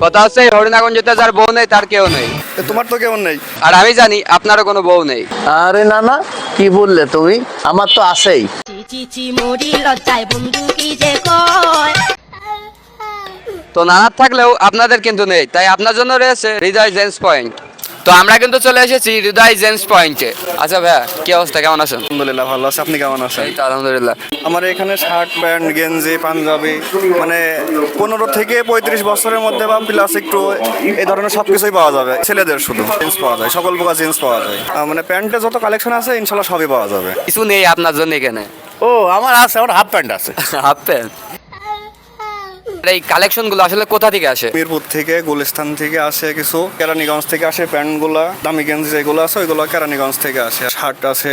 কথা হচ্ছে এই হরিণাগঞ্জতে যার বউ নেই তার কেউ নেই। তোমার তো কেমন নেই? আর আমি জানি আপনারও কোনো বউ নেই। আরে না না, কি বললে তুমি? আমার তো আছেই। চিচি মরি লজ্জায় বন্ধু কি যে কয়। তো নানার থাকলেও আপনাদের কিন্তু নেই, তাই আপনার জন্য রয়েছে হৃদয় জেন্স পয়েন্ট। তো আমরা কিন্তু চলে এসেছি হৃদয় জেন্স পয়েন্টে। আচ্ছা ভাইয়া, কি অবস্থা, কেমন আছেন? আলহামদুলিল্লাহ ভালো আছে, আপনি কেমন আছেন? এই তো আলহামদুলিল্লাহ। আমার এখানে শার্ট প্যান্ট গেঞ্জি পাঞ্জাবি মানে 15 থেকে 35 বছরের মধ্যে বা প্লাস একটু এই ধরনের সব কিছুই পাওয়া যাবে। ছেলেদের শুধু জিন্স পাওয়া যায়, সকল প্রকার জিন্স পাওয়া যায়। মানে প্যান্টে যত কালেকশন আছে ইনশাল্লাহ সবই পাওয়া যাবে। কিছু নেই আপনার জন্য এখানে? ও আমার আছে, আমার হাফ প্যান্ট আছে। Half pant. এই কালেকশনগুলো আসলে কোথা থেকে আসে? মিরপুর থেকে গুলিস্তান থেকে আসে, কিছু কেরানীগঞ্জ থেকে আসে। প্যান্টগুলা দামি গেঞ্জি যেগুলো আছে ওইগুলো কেরানীগঞ্জ থেকে আসে। শার্ট আছে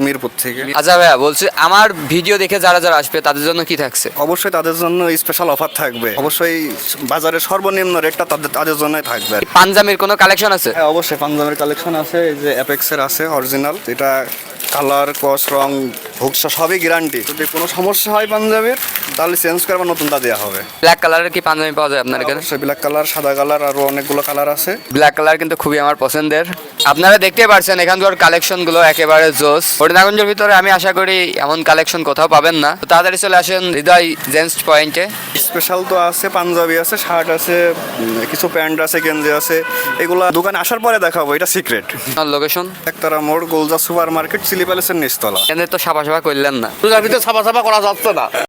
মিরপুর থেকে। আচ্ছা ভাইয়া, বলছি আমার ভিডিও দেখে যারা যারা আসবে তাদের জন্য কি থাকছে? অবশ্যই তাদের জন্য স্পেশাল অফার থাকবে। অবশ্যই বাজারে সর্বনিম্ন রেটটা তাদের জন্যই থাকবে। পাঞ্জাবির কোনো কালেকশন আছে? হ্যাঁ অবশ্যই পাঞ্জাবের কালেকশন আছে। এই যে অ্যাপেক্সের আছে অরিজিনাল, এটা কালার কস রং ভুকসা সবই গ্যারান্টি। যদি কোনো সমস্যা হয় পাঞ্জাবের তাহলে চেঞ্জ করে আবার নতুনটা দেওয়া হবে। ব্ল্যাক কালারের কি পাঞ্জাবি পাওয়া যায় আপনার এখানে? অবশ্যই ব্ল্যাক কালার, সাদা কালার, আরও অনেকগুলো কালার আছে। ব্ল্যাক কালার কিন্তু খুবই আমার পছন্দের। আপনারা দেখতে পাচ্ছেন এখানকার কালেকশনগুলো একেবারে জোস। হরিণাগঞ্জের ভিতরে আমি আশা করি এমন কালেকশন কোথাও পাবেন না। তো তাড়াতাড়ি চলে আসেন হৃদয় জেন্স পয়েন্টে। স্পেশাল তো আছে, পাঞ্জাবি আছে, শার্ট আছে, কিছু প্যান্ট আছে, গেঞ্জি আছে। এগুলা দোকানে আসার পরে দেখাবো, এটা সিক্রেট। লোকেশন একতারা মোড়, গোলজা সুপার মার্কেট, চিলি প্যালেসের নিচতলা। এখানে তো সাফা সাফা করলেন না। ভিতরে ছাপা ছাপা করা যাচ্ছে না।